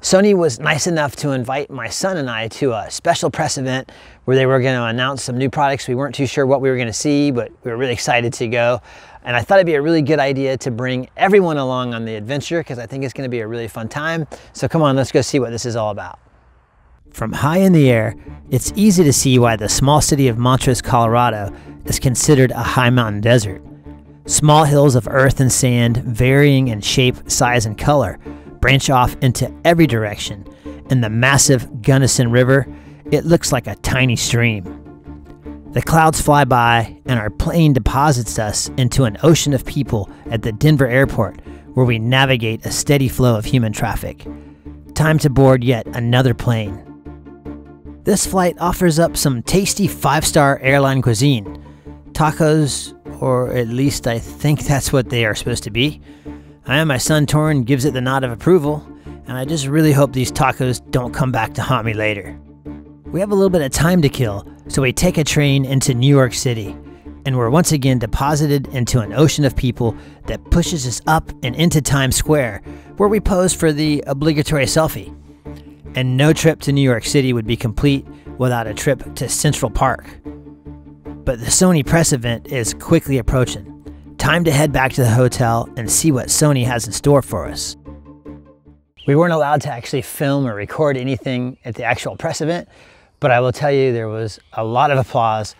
Sony was nice enough to invite my son and I to a special press event where they were going to announce some new products. We weren't too sure what we were going to see, but we were really excited to go. And I thought it'd be a really good idea to bring everyone along on the adventure because I think it's going to be a really fun time. So come on, let's go see what this is all about. From high in the air, it's easy to see why the small city of Montrose, Colorado is considered a high mountain desert. Small hills of earth and sand, varying in shape, size, and color, branch off into every direction. And the massive Gunnison River, it looks like a tiny stream. The clouds fly by and our plane deposits us into an ocean of people at the Denver airport where we navigate a steady flow of human traffic. Time to board yet another plane. This flight offers up some tasty 5-star airline cuisine. Tacos, or at least I think that's what they are supposed to be. My son Torrin gives it the nod of approval, and I just really hope these tacos don't come back to haunt me later. We have a little bit of time to kill, so we take a train into New York City, and we're once again deposited into an ocean of people that pushes us up and into Times Square, where we pose for the obligatory selfie. And no trip to New York City would be complete without a trip to Central Park. But the Sony press event is quickly approaching. Time to head back to the hotel and see what Sony has in store for us. We weren't allowed to actually film or record anything at the actual press event, but I will tell you there was a lot of applause,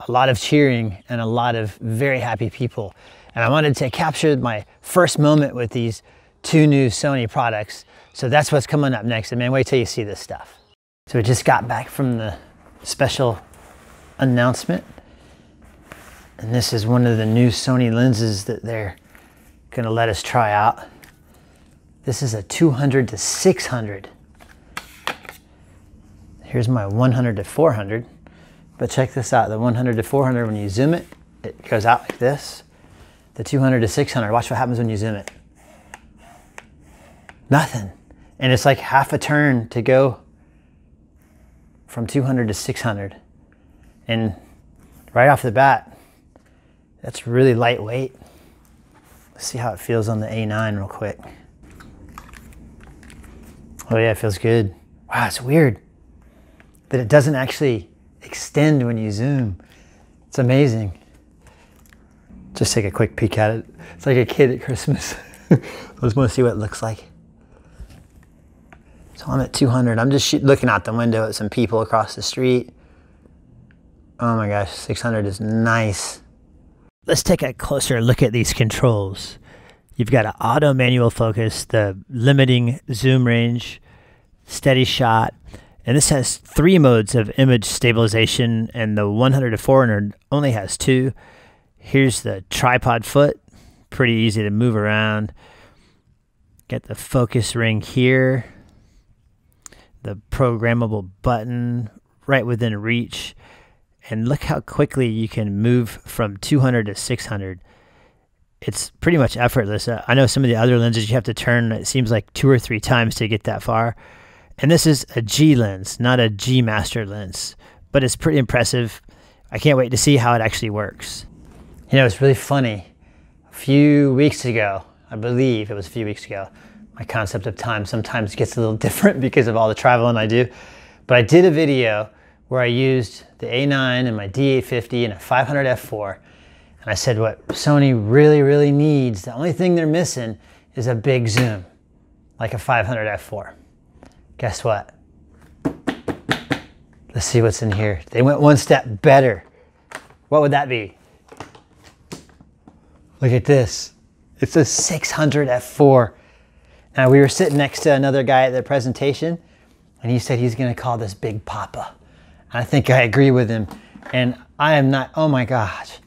a lot of cheering, and a lot of very happy people. And I wanted to capture my first moment with these two new Sony products. So that's what's coming up next. And man, wait till you see this stuff. So we just got back from the special announcement. And this is one of the new Sony lenses that they're gonna let us try out. This is a 200 to 600. Here's my 100 to 400. But check this out, the 100 to 400, when you zoom it, it goes out like this. The 200 to 600, watch what happens when you zoom it. Nothing. And it's like half a turn to go from 200 to 600. And right off the bat, that's really lightweight. Let's see how it feels on the A9 real quick. Oh yeah, it feels good. Wow, it's weird that it doesn't actually extend when you zoom. It's amazing. Just take a quick peek at it. It's like a kid at Christmas. I just want to see what it looks like. So I'm at 200. I'm just looking out the window at some people across the street. Oh my gosh, 600 is nice. Let's take a closer look at these controls. You've got an auto manual focus, the limiting zoom range, steady shot, and this has 3 modes of image stabilization, and the 100 to 400 only has 2. Here's the tripod foot, pretty easy to move around. Got the focus ring here, the programmable button right within reach. And look how quickly you can move from 200 to 600. It's pretty much effortless. I know some of the other lenses you have to turn, it seems like 2 or 3 times to get that far. And this is a G lens, not a G Master lens, but it's pretty impressive. I can't wait to see how it actually works. You know, it's really funny. A few weeks ago, I believe it was a few weeks ago, my concept of time sometimes gets a little different because of all the traveling I do. But I did a video where I used the A9 and my D850 and a 500 f4. And I said what Sony really, really needs, the only thing they're missing is a big zoom, like a 500 f4. Guess what? Let's see what's in here. They went one step better. What would that be? Look at this. It's a 600 f4. Now we were sitting next to another guy at the presentation and he said he's gonna call this Big Papa. I think I agree with him. And I am not, oh my gosh,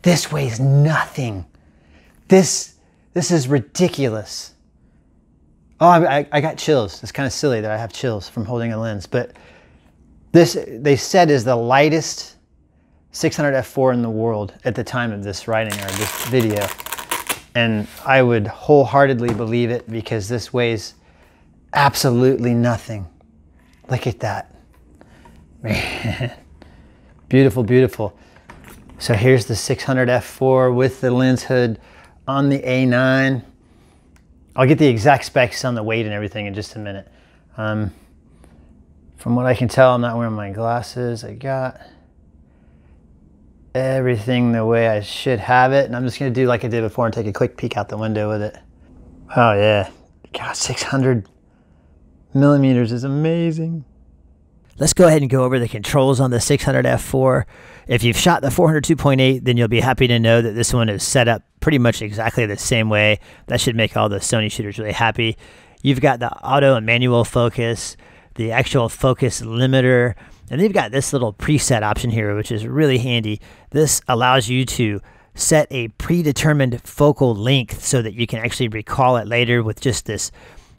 this weighs nothing. This is ridiculous. Oh, I got chills. It's kind of silly that I have chills from holding a lens, but this, they said, is the lightest 600 f4 in the world at the time of this writing or this video. And I would wholeheartedly believe it because this weighs absolutely nothing. Look at that. Man, beautiful, beautiful. So here's the 600 f4 with the lens hood on the A9. I'll get the exact specs on the weight and everything in just a minute. From what I can tell, I'm not wearing my glasses. I got everything the way I should have it. And I'm just gonna do like I did before and take a quick peek out the window with it. Oh yeah, God, 600 millimeters is amazing. Let's go ahead and go over the controls on the 600 f4. If you've shot the 400 2.8, then you'll be happy to know that this one is set up pretty much exactly the same way. That should make all the Sony shooters really happy. You've got the auto and manual focus, the actual focus limiter, and they've got this little preset option here, which is really handy. This allows you to set a predetermined focal length so that you can actually recall it later with just this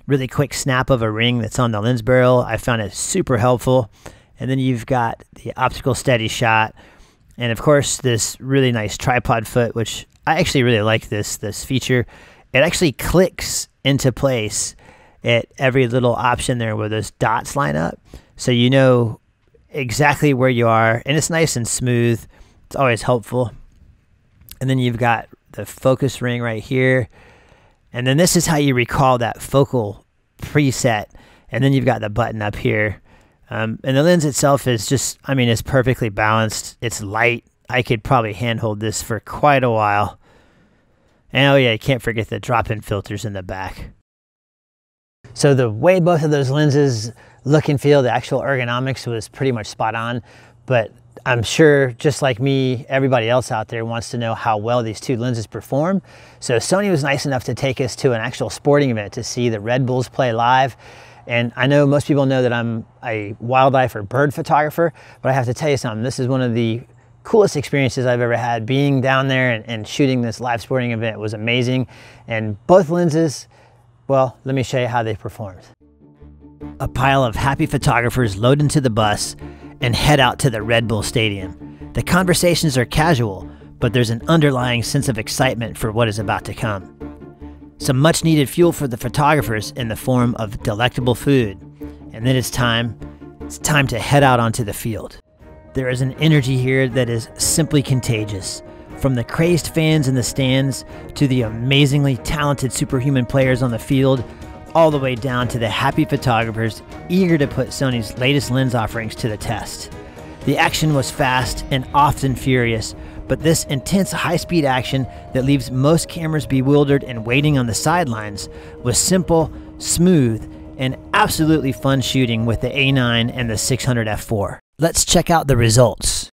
really quick snap of a ring that's on the lens barrel. I found it super helpful. And then you've got the optical steady shot, and of course this really nice tripod foot, which I actually really like this feature. It actually clicks into place at every little option there where those dots line up, so you know exactly where you are, and it's nice and smooth. It's always helpful. And then you've got the focus ring right here, and then this is how you recall that focal preset. And then you've got the button up here. And the lens itself is just, I mean, it's perfectly balanced. It's light. I could probably handhold this for quite a while. And oh yeah, you can't forget the drop-in filters in the back. So the way both of those lenses look and feel, the actual ergonomics was pretty much spot on. But I'm sure, just like me, everybody else out there wants to know how well these two lenses perform. So Sony was nice enough to take us to an actual sporting event to see the Red Bulls play live. And I know most people know that I'm a wildlife or bird photographer, but I have to tell you something. This is one of the coolest experiences I've ever had. Being down there and shooting this live sporting event was amazing. And both lenses, well, let me show you how they performed. A pile of happy photographers load into the bus and head out to the Red Bull Stadium. The conversations are casual, but there's an underlying sense of excitement for what is about to come. Some much needed fuel for the photographers in the form of delectable food. And then it's time to head out onto the field. There is an energy here that is simply contagious. From the crazed fans in the stands to the amazingly talented superhuman players on the field, all the way down to the happy photographers eager to put Sony's latest lens offerings to the test. The action was fast and often furious, but this intense high-speed action that leaves most cameras bewildered and waiting on the sidelines was simple, smooth, and absolutely fun shooting with the A9 and the 600 f4. Let's check out the results.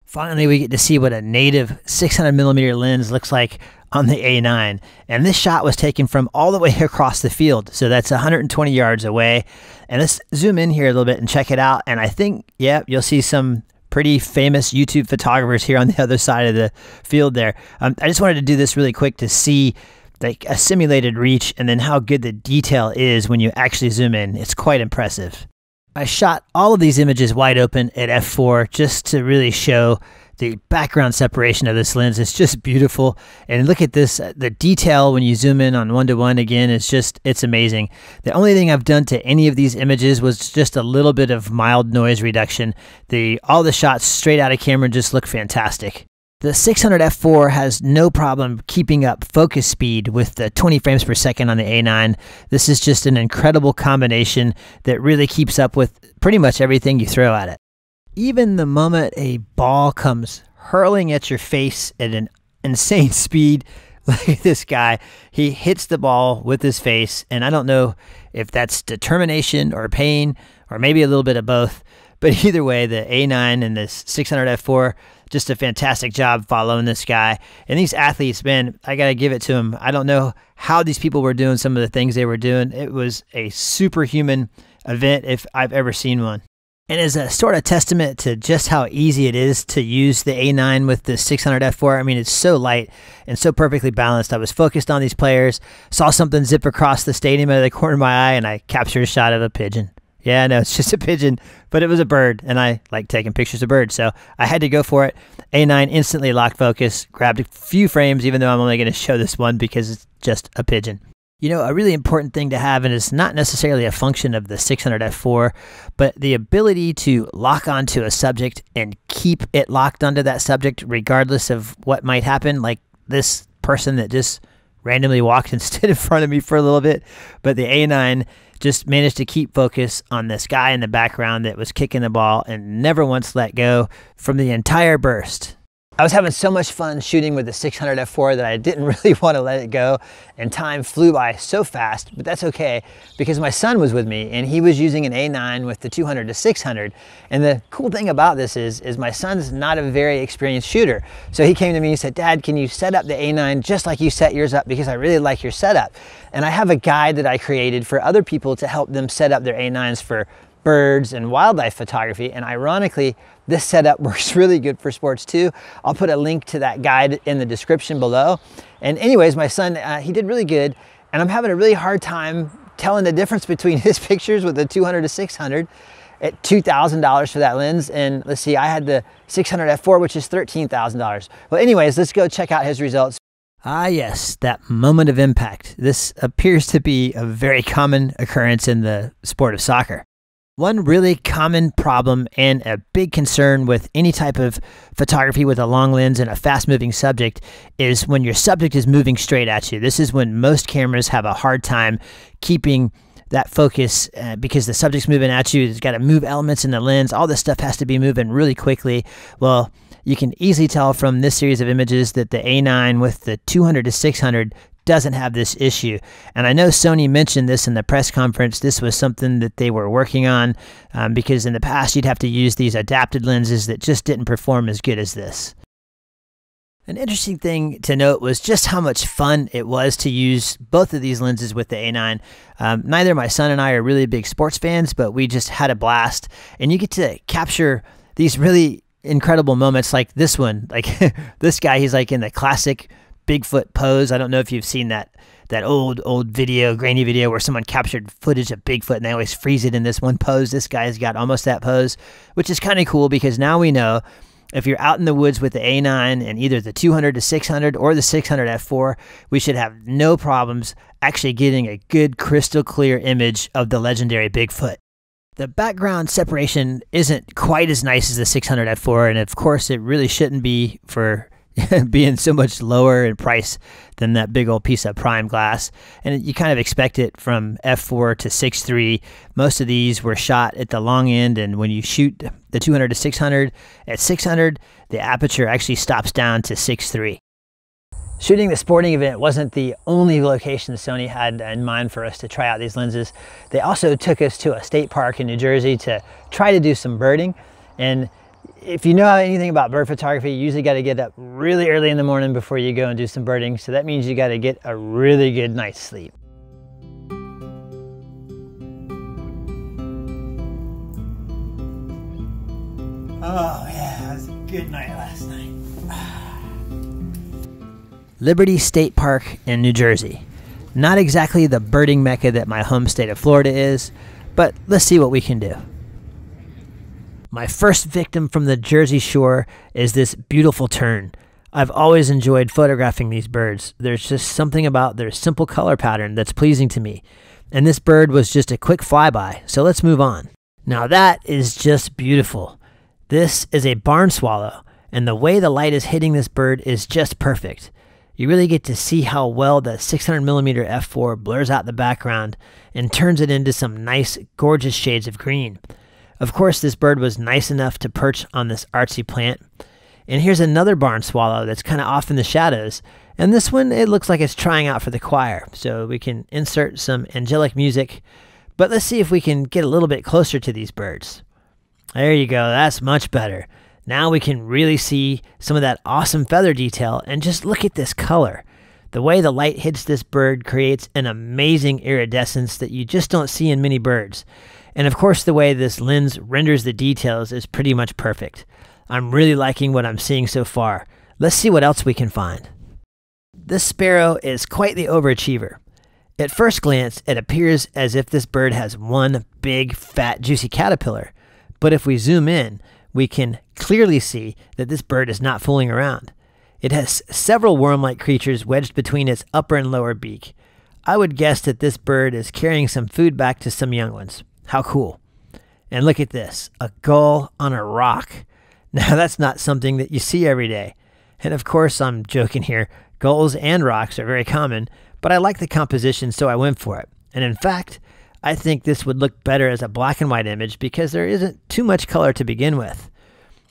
Finally, we get to see what a native 600mm lens looks like on the A9. And this shot was taken from all the way across the field. So that's 120 yards away. And let's zoom in here a little bit and check it out. And I think, yeah, you'll see some pretty famous YouTube photographers here on the other side of the field there. I just wanted to do this really quick to see like a simulated reach and then how good the detail is when you actually zoom in. It's quite impressive. I shot all of these images wide open at f4 just to really show the background separation of this lens. It's just beautiful. And look at this, the detail when you zoom in on 1:1 again, it's amazing. The only thing I've done to any of these images was just a little bit of mild noise reduction. All the shots straight out of camera just look fantastic. The 600 f4 has no problem keeping up focus speed with the 20 frames per second on the A9. This is just an incredible combination that really keeps up with pretty much everything you throw at it. Even the moment a ball comes hurling at your face at an insane speed, like this guy, he hits the ball with his face, and I don't know if that's determination or pain or maybe a little bit of both, but either way, the A9 and this 600 f4, just a fantastic job following this guy. And these athletes, man, I got to give it to them. I don't know how these people were doing some of the things they were doing. It was a superhuman event if I've ever seen one. And as a sort of testament to just how easy it is to use the A9 with the 600 f4, I mean, it's so light and so perfectly balanced. I was focused on these players, saw something zip across the stadium out of the corner of my eye, and I captured a shot of a pigeon. Yeah, I know, it's just a pigeon, but it was a bird, and I like taking pictures of birds, so I had to go for it. A9 instantly locked focus, grabbed a few frames, even though I'm only going to show this one because it's just a pigeon. You know, a really important thing to have, and it's not necessarily a function of the 600 f4, but the ability to lock onto a subject and keep it locked onto that subject regardless of what might happen, like this person that just randomly walked and stood in front of me for a little bit. But the A9 just managed to keep focus on this guy in the background that was kicking the ball and never once let go from the entire burst. I was having so much fun shooting with the 600 f4 that I didn't really want to let it go, and time flew by so fast, but that's okay because my son was with me and he was using an A9 with the 200 to 600. And the cool thing about this is my son's not a very experienced shooter. So he came to me and said, "Dad, can you set up the A9 just like you set yours up, because I really like your setup." And I have a guide that I created for other people to help them set up their A9s for birds and wildlife photography, and ironically this setup works really good for sports too. I'll put a link to that guide in the description below. And anyways, my son, he did really good, and I'm having a really hard time telling the difference between his pictures with the 200 to 600 at $2,000 for that lens, and let's see, I had the 600 f4, which is $13,000. Well, anyways, let's go check out his results. Ah yes, that moment of impact. This appears to be a very common occurrence in the sport of soccer. One really common problem and a big concern with any type of photography with a long lens and a fast-moving subject is when your subject is moving straight at you. This is when most cameras have a hard time keeping that focus because the subject's moving at you. It's got to move elements in the lens. All this stuff has to be moving really quickly. Well, you can easily tell from this series of images that the A9 with the 200 to 600 doesn't have this issue. And I know Sony mentioned this in the press conference. This was something that they were working on because in the past you'd have to use these adapted lenses that just didn't perform as good as this. An interesting thing to note was just how much fun it was to use both of these lenses with the A9. Neither my son and I are really big sports fans, but we just had a blast. And you get to capture these really incredible moments like this one. Like this guy, he's like in the classic Bigfoot pose. I don't know if you've seen that old video, grainy video where someone captured footage of Bigfoot and they always freeze it in this one pose. This guy's got almost that pose, which is kind of cool because now we know if you're out in the woods with the A9 and either the 200 to 600 or the 600 f4, we should have no problems actually getting a good crystal clear image of the legendary Bigfoot. The background separation isn't quite as nice as the 600 f4, and of course it really shouldn't be for being so much lower in price than that big old piece of prime glass. And you kind of expect it from f4 to 6.3. Most of these were shot at the long end, and when you shoot the 200 to 600 at 600, the aperture actually stops down to 6.3. Shooting the sporting event wasn't the only location Sony had in mind for us to try out these lenses. They also took us to a state park in New Jersey to try to do some birding. And if you know anything about bird photography, you usually got to get up really early in the morning before you go and do some birding. So that means you got to get a really good night's sleep. Oh yeah, it was a good night last night. Liberty State Park in New Jersey. Not exactly the birding mecca that my home state of Florida is, but let's see what we can do. My first victim from the Jersey Shore is this beautiful tern. I've always enjoyed photographing these birds. There's just something about their simple color pattern that's pleasing to me. And this bird was just a quick flyby, so let's move on. Now that is just beautiful. This is a barn swallow, and the way the light is hitting this bird is just perfect. You really get to see how well the 600mm f4 blurs out the background and turns it into some nice, gorgeous shades of green. Of course, this bird was nice enough to perch on this artsy plant. And here's another barn swallow that's kind of off in the shadows. And this one, it looks like it's trying out for the choir. So we can insert some angelic music. But let's see if we can get a little bit closer to these birds. There you go. That's much better. Now we can really see some of that awesome feather detail. And just look at this color. The way the light hits this bird creates an amazing iridescence that you just don't see in many birds. And of course, the way this lens renders the details is pretty much perfect. I'm really liking what I'm seeing so far. Let's see what else we can find. This sparrow is quite the overachiever. At first glance, it appears as if this bird has one big, fat, juicy caterpillar. But if we zoom in, we can clearly see that this bird is not fooling around. It has several worm-like creatures wedged between its upper and lower beak. I would guess that this bird is carrying some food back to some young ones. How cool. And look at this, a gull on a rock. Now that's not something that you see every day. And of course, I'm joking here. Gulls and rocks are very common, but I like the composition, so I went for it. And in fact, I think this would look better as a black and white image because there isn't too much color to begin with.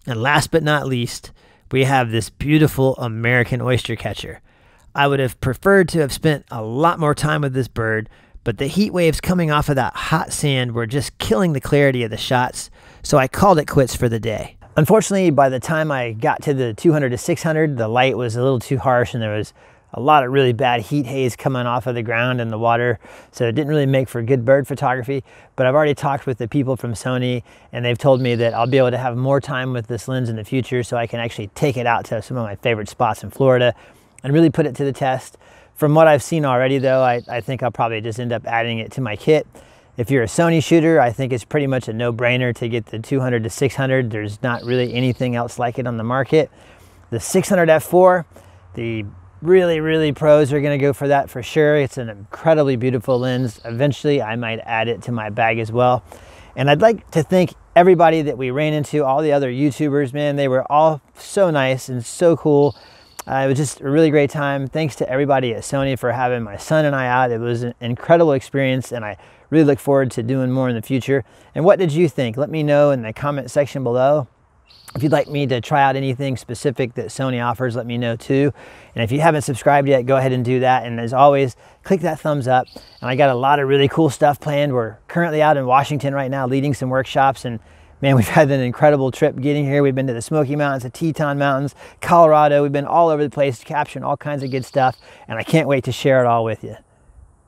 And last but not least, we have this beautiful American oyster catcher. I would have preferred to have spent a lot more time with this bird, but the heat waves coming off of that hot sand were just killing the clarity of the shots, so I called it quits for the day. Unfortunately, by the time I got to the 200 to 600, the light was a little too harsh and there was a lot of really bad heat haze coming off of the ground and the water, so it didn't really make for good bird photography. But I've already talked with the people from Sony and they've told me that I'll be able to have more time with this lens in the future so I can actually take it out to some of my favorite spots in Florida and really put it to the test. From what I've seen already though, I think I'll probably just end up adding it to my kit. If you're a Sony shooter, I think it's pretty much a no-brainer to get the 200 to 600. There's not really anything else like it on the market. The 600 f4, the really pros are going to go for that for sure. It's an incredibly beautiful lens. Eventually I might add it to my bag as well. And I'd like to thank everybody that we ran into, all the other YouTubers, man. They were all so nice and so cool. It was just a really great time. Thanks to everybody at Sony for having my son and I out. It was an incredible experience and I really look forward to doing more in the future. And what did you think? Let me know in the comment section below. If you'd like me to try out anything specific that Sony offers, let me know too. And if you haven't subscribed yet, go ahead and do that. And as always, click that thumbs up. And I got a lot of really cool stuff planned. We're currently out in Washington right now leading some workshops, and man, we've had an incredible trip getting here. We've been to the Smoky Mountains, the Teton Mountains, Colorado. We've been all over the place capturing all kinds of good stuff, and I can't wait to share it all with you.